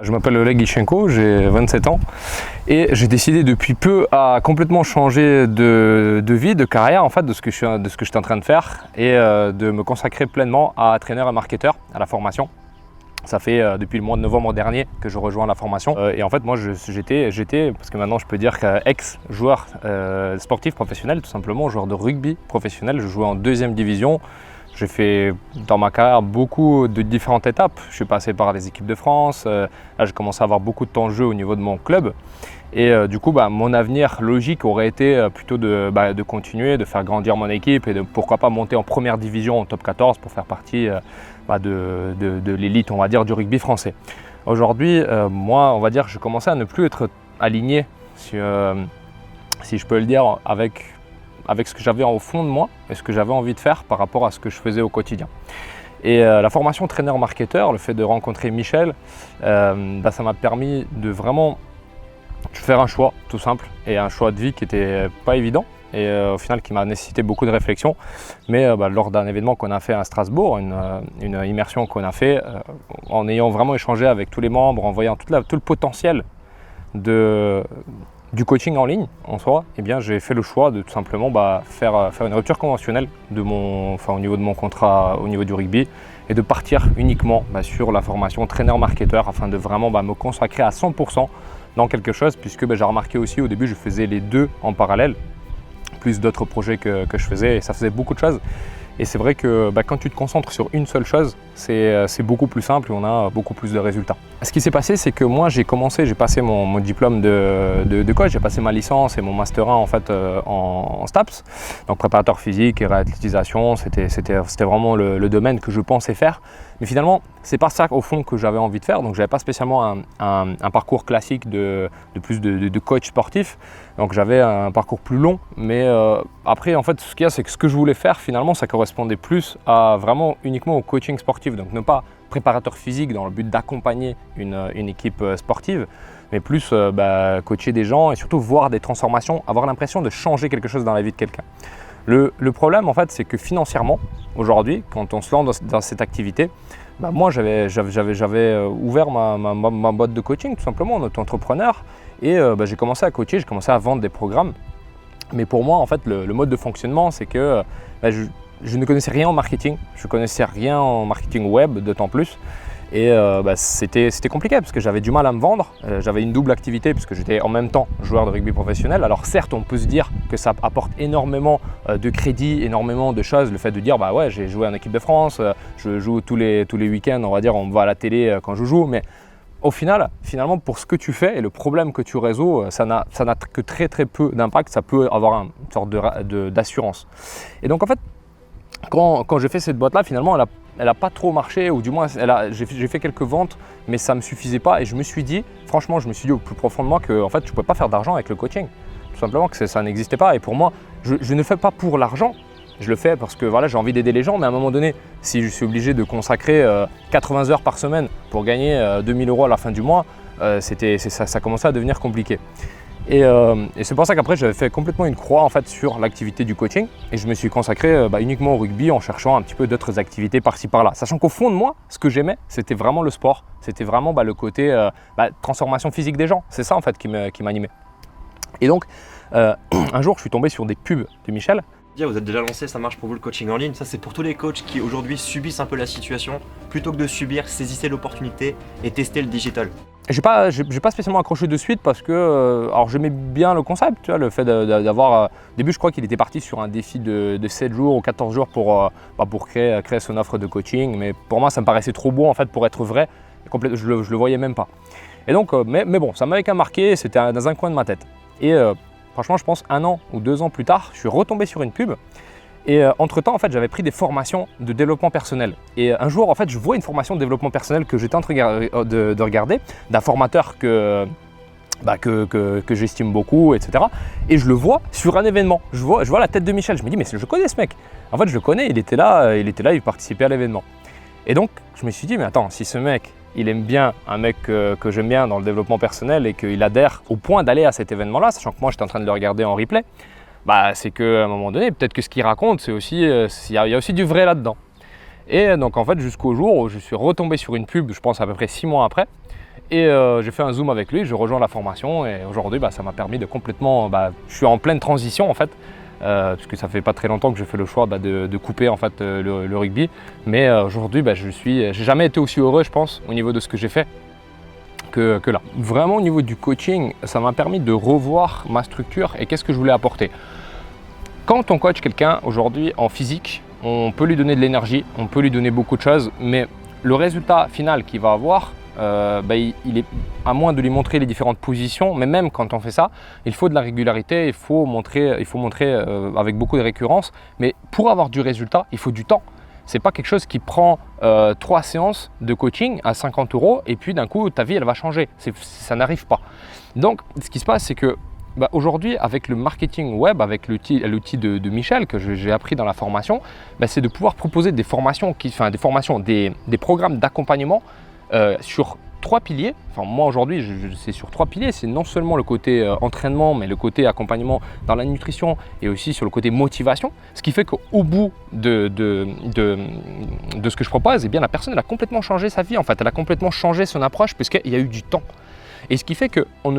Je m'appelle Oleg Ishchenko, j'ai 27 ans et j'ai décidé depuis peu à complètement changer de vie, de carrière en fait, de ce que j'étais en train de faire et de me consacrer pleinement à entraîneur et marketeur, à la formation. Ça fait depuis le mois de novembre dernier que je rejoins la formation et en fait moi j'étais, parce que maintenant je peux dire qu'ex-joueur sportif professionnel, tout simplement joueur de rugby professionnel, je jouais en 2e division. J'ai fait dans ma carrière beaucoup de différentes étapes. Je suis passé par les équipes de France, là j'ai commencé à avoir beaucoup de temps de jeu au niveau de mon club. Et du coup, mon avenir logique aurait été plutôt de continuer, de faire grandir mon équipe et de pourquoi pas monter en 1re division, en top 14 pour faire partie de l'élite, on va dire, du rugby français. Aujourd'hui, moi, on va dire, je commençais à ne plus être aligné, si je peux le dire, avec ce que j'avais au fond de moi et ce que j'avais envie de faire par rapport à ce que je faisais au quotidien. Et la formation entraîneur-marketeur, le fait de rencontrer Michel, ça m'a permis de vraiment faire un choix tout simple et un choix de vie qui n'était pas évident et au final qui m'a nécessité beaucoup de réflexion. Mais lors d'un événement qu'on a fait à Strasbourg, une immersion qu'on a fait, en ayant vraiment échangé avec tous les membres, en voyant tout le potentiel du coaching en ligne en soi, eh bien j'ai fait le choix de tout simplement faire une rupture conventionnelle au niveau de mon contrat au niveau du rugby et de partir uniquement sur la formation entraîneur-marketeur afin de vraiment me consacrer à 100% dans quelque chose, puisque j'ai remarqué aussi au début je faisais les deux en parallèle, plus d'autres projets que je faisais et ça faisait beaucoup de choses. Et c'est vrai que quand tu te concentres sur une seule chose, c'est beaucoup plus simple et on a beaucoup plus de résultats. Ce qui s'est passé, c'est que moi j'ai passé mon diplôme de coach, j'ai passé ma licence et mon master 1 en fait en STAPS, donc préparateur physique et réathlétisation, c'était vraiment le domaine que je pensais faire. Mais finalement, c'est pas ça au fond que j'avais envie de faire, donc j'avais pas spécialement un parcours classique de coach sportif, donc j'avais un parcours plus long, mais après en fait ce qu'il y a c'est que ce que je voulais faire finalement ça correspondait plus à vraiment uniquement au coaching sportif, donc ne pas préparateur physique dans le but d'accompagner une équipe sportive, mais plus coacher des gens et surtout voir des transformations, avoir l'impression de changer quelque chose dans la vie de quelqu'un. Le problème en fait c'est que financièrement aujourd'hui quand on se lance dans cette activité, moi j'avais ouvert ma boîte de coaching tout simplement en auto-entrepreneur et j'ai commencé à coacher, j'ai commencé à vendre des programmes. Mais pour moi en fait le mode de fonctionnement c'est que je ne connaissais rien en marketing, je ne connaissais rien en marketing web d'autant plus. Et c'était compliqué parce que j'avais du mal à me vendre, j'avais une double activité puisque j'étais en même temps joueur de rugby professionnel. Alors certes on peut se dire que ça apporte énormément de crédit, énormément de choses, le fait de dire ouais j'ai joué en équipe de France, je joue tous les week-ends, on va dire on va à la télé quand je joue, mais au final, finalement pour ce que tu fais et le problème que tu résous, ça n'a que très peu d'impact, ça peut avoir une sorte d'assurance. Et donc en fait quand j'ai fait cette boîte là finalement elle n'a pas trop marché, ou du moins j'ai fait quelques ventes mais ça ne me suffisait pas et je me suis dit au plus profond de moi que en fait tu ne pouvais pas faire d'argent avec le coaching, tout simplement que ça n'existait pas. Et pour moi je ne le fais pas pour l'argent, je le fais parce que voilà, j'ai envie d'aider les gens, mais à un moment donné si je suis obligé de consacrer 80 heures par semaine pour gagner 2000 € à la fin du mois, ça commençait à devenir compliqué. Et c'est pour ça qu'après j'avais fait complètement une croix en fait sur l'activité du coaching et je me suis consacré uniquement au rugby en cherchant un petit peu d'autres activités par-ci par-là, sachant qu'au fond de moi ce que j'aimais c'était vraiment le sport, c'était vraiment le côté transformation physique des gens, c'est ça en fait qui m'animait. Et donc un jour je suis tombé sur des pubs de Michel. Vous êtes déjà lancé, ça marche pour vous le coaching en ligne. Ça c'est pour tous les coachs qui aujourd'hui subissent un peu la situation. Plutôt que de subir, saisissez l'opportunité et testez le digital. J'ai pas spécialement accroché de suite parce que alors j'aimais bien le concept, tu vois, le fait d'avoir au début je crois qu'il était parti sur un défi de 7 jours ou 14 jours pour créer son offre de coaching, mais pour moi ça me paraissait trop beau en fait pour être vrai, je le voyais même pas. Et donc mais bon, ça m'avait quand même marqué, c'était dans un coin de ma tête. Et franchement je pense 1 an ou 2 ans plus tard, je suis retombé sur une pub. Et entre-temps, en fait, j'avais pris des formations de développement personnel. Et un jour, en fait, je vois une formation de développement personnel que j'étais en train de regarder d'un formateur que j'estime beaucoup, etc. Et je le vois sur un événement. Je vois la tête de Michel. Je me dis, mais je connais ce mec. En fait, je le connais. Il était là, il participait à l'événement. Et donc, je me suis dit, mais attends, si ce mec, il aime bien un mec que j'aime bien dans le développement personnel et qu'il adhère au point d'aller à cet événement-là, sachant que moi, j'étais en train de le regarder en replay, c'est qu'à un moment donné, peut-être que ce qu'il raconte, c'est aussi, il y a aussi du vrai là-dedans. Et donc en fait, jusqu'au jour où je suis retombé sur une pub, je pense à peu près 6 mois après, Et j'ai fait un Zoom avec lui, je rejoins la formation et aujourd'hui ça m'a permis de complètement, je suis en pleine transition en fait, parce que ça fait pas très longtemps que j'ai fait le choix de couper en fait le rugby, mais aujourd'hui j'ai jamais été aussi heureux je pense au niveau de ce que j'ai fait que là. Vraiment au niveau du coaching, ça m'a permis de revoir ma structure et qu'est-ce que je voulais apporter. Quand on coach quelqu'un aujourd'hui en physique, on peut lui donner de l'énergie, on peut lui donner beaucoup de choses, mais le résultat final qu'il va avoir, il est à moins de lui montrer les différentes positions, mais même quand on fait ça, il faut de la régularité, il faut montrer avec beaucoup de récurrence, mais pour avoir du résultat, il faut du temps. C'est pas quelque chose qui prend 3 séances de coaching à 50 € et puis d'un coup ta vie elle va changer. Ça n'arrive pas. Donc ce qui se passe c'est que aujourd'hui, avec le marketing web, avec l'outil de Michel que j'ai appris dans la formation, c'est de pouvoir proposer des formations, des programmes d'accompagnement sur 3 piliers. Enfin, moi aujourd'hui, c'est sur 3 piliers. C'est non seulement le côté entraînement, mais le côté accompagnement dans la nutrition et aussi sur le côté motivation. Ce qui fait qu'au bout de ce que je propose, eh bien, la personne elle a complètement changé sa vie. En fait, elle a complètement changé son approche puisqu'il y a eu du temps. Et ce qui fait qu'on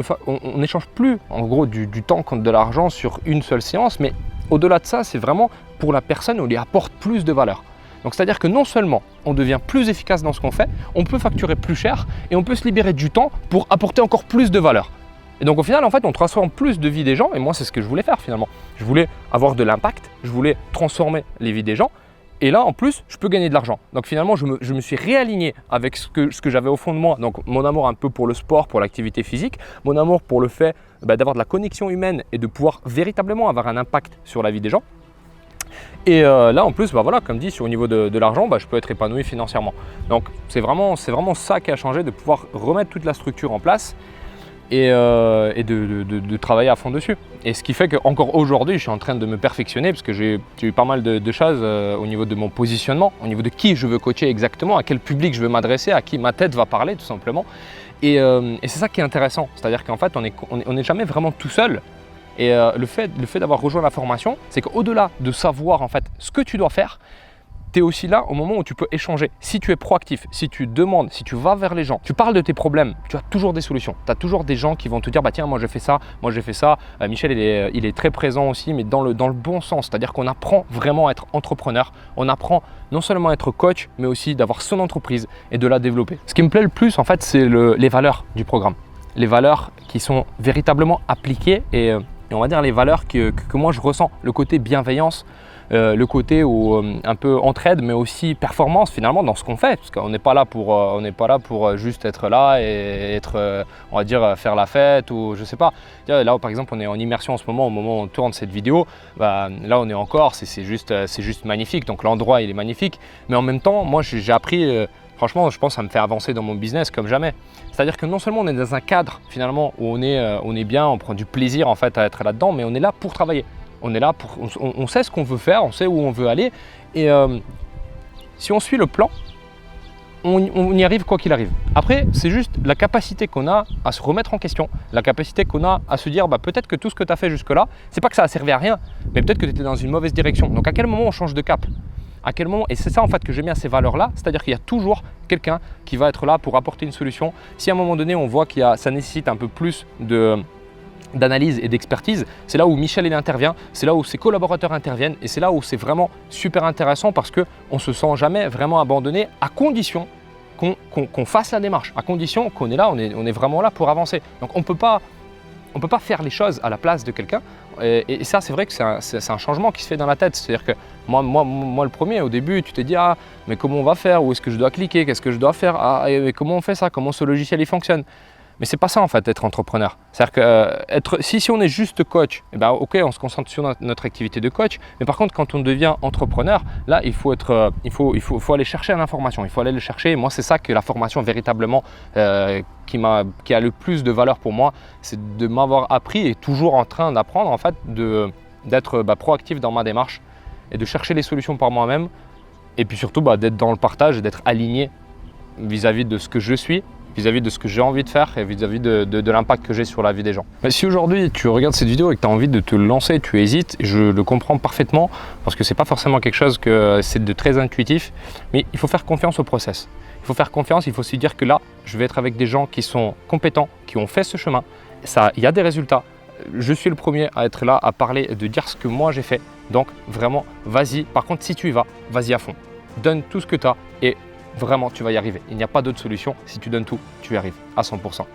n'échange plus en gros du temps contre de l'argent sur une seule séance, mais au-delà de ça, c'est vraiment pour la personne, on lui apporte plus de valeur. Donc c'est-à-dire que non seulement on devient plus efficace dans ce qu'on fait, on peut facturer plus cher et on peut se libérer du temps pour apporter encore plus de valeur. Et donc au final, en fait, on transforme plus de vie des gens et moi, c'est ce que je voulais faire finalement. Je voulais avoir de l'impact, je voulais transformer les vies des gens. Et là, en plus, je peux gagner de l'argent. Donc finalement, je me suis réaligné avec ce que j'avais au fond de moi. Donc mon amour un peu pour le sport, pour l'activité physique, mon amour pour le fait d'avoir de la connexion humaine et de pouvoir véritablement avoir un impact sur la vie des gens. Et là, en plus, comme dit, au niveau de l'argent, je peux être épanoui financièrement. Donc c'est vraiment ça qui a changé, de pouvoir remettre toute la structure en place et de travailler à fond dessus. Et ce qui fait qu'encore aujourd'hui, je suis en train de me perfectionner parce que j'ai eu pas mal de choses au niveau de mon positionnement, au niveau de qui je veux coacher exactement, à quel public je veux m'adresser, à qui ma tête va parler tout simplement. Et c'est ça qui est intéressant, c'est-à-dire qu'en fait, on n'est jamais vraiment tout seul. Et le fait d'avoir rejoint la formation, c'est qu'au-delà de savoir en fait ce que tu dois faire, tu es aussi là au moment où tu peux échanger. Si tu es proactif, si tu demandes, si tu vas vers les gens, tu parles de tes problèmes, tu as toujours des solutions. Tu as toujours des gens qui vont te dire tiens, moi j'ai fait ça, moi j'ai fait ça. Michel il est très présent aussi, mais dans le bon sens. C'est-à-dire qu'on apprend vraiment à être entrepreneur. On apprend non seulement à être coach, mais aussi d'avoir son entreprise et de la développer. Ce qui me plaît le plus en fait, c'est les valeurs du programme. Les valeurs qui sont véritablement appliquées et on va dire les valeurs que moi je ressens. Le côté bienveillance, le côté un peu entraide, mais aussi performance finalement dans ce qu'on fait, parce qu'on n'est pas là pour juste être là et être, on va dire, faire la fête ou je sais pas. Là par exemple on est en immersion en ce moment, au moment où on tourne cette vidéo, là on est en Corse et c'est juste magnifique, donc l'endroit il est magnifique, mais en même temps moi j'ai appris, franchement je pense que ça me fait avancer dans mon business comme jamais. C'est-à-dire que non seulement on est dans un cadre finalement où on est bien, on prend du plaisir en fait à être là-dedans, mais on est là pour travailler. On est là on sait ce qu'on veut faire, on sait où on veut aller et si on suit le plan, on y arrive quoi qu'il arrive. Après, c'est juste la capacité qu'on a à se remettre en question, la capacité qu'on a à se dire peut-être que tout ce que tu as fait jusque-là, c'est pas que ça a servi à rien, mais peut-être que tu étais dans une mauvaise direction. Donc à quel moment on change de cap ? À quel moment, et c'est ça en fait que j'aime bien ces valeurs-là, c'est-à-dire qu'il y a toujours quelqu'un qui va être là pour apporter une solution. Si à un moment donné on voit ça nécessite un peu plus d'analyse et d'expertise, c'est là où Michel il intervient, c'est là où ses collaborateurs interviennent et c'est là où c'est vraiment super intéressant parce qu'on ne se sent jamais vraiment abandonné à condition qu'on fasse la démarche, à condition qu'on est là, on est vraiment là pour avancer. Donc on ne peut pas faire les choses à la place de quelqu'un et ça c'est vrai que c'est un changement qui se fait dans la tête. C'est-à-dire que moi le premier, au début tu te dis mais comment on va faire, où est-ce que je dois cliquer, qu'est-ce que je dois faire, et comment on fait ça, comment ce logiciel il fonctionne. Mais c'est pas ça en fait être entrepreneur. C'est-à-dire que si on est juste coach, ok on se concentre sur notre activité de coach, mais par contre quand on devient entrepreneur, là il faut aller chercher l'information, il faut aller le chercher. Et moi c'est ça que la formation véritablement qui a le plus de valeur pour moi, c'est de m'avoir appris et toujours en train d'apprendre en fait d'être proactif dans ma démarche et de chercher les solutions par moi-même et puis surtout d'être dans le partage et d'être aligné vis-à-vis de ce que je suis, vis-à-vis de ce que j'ai envie de faire et vis-à-vis de l'impact que j'ai sur la vie des gens. Mais si aujourd'hui tu regardes cette vidéo et que tu as envie de te lancer, tu hésites, je le comprends parfaitement parce que c'est pas forcément quelque chose c'est de très intuitif, mais il faut faire confiance au process. Il faut faire confiance, il faut se dire que là, je vais être avec des gens qui sont compétents, qui ont fait ce chemin. Il y a des résultats. Je suis le premier à être là, à parler, de dire ce que moi j'ai fait. Donc vraiment, vas-y. Par contre, si tu y vas, vas-y à fond. Donne tout ce que tu as et vraiment, tu vas y arriver. Il n'y a pas d'autre solution. Si tu donnes tout, tu y arrives à 100%.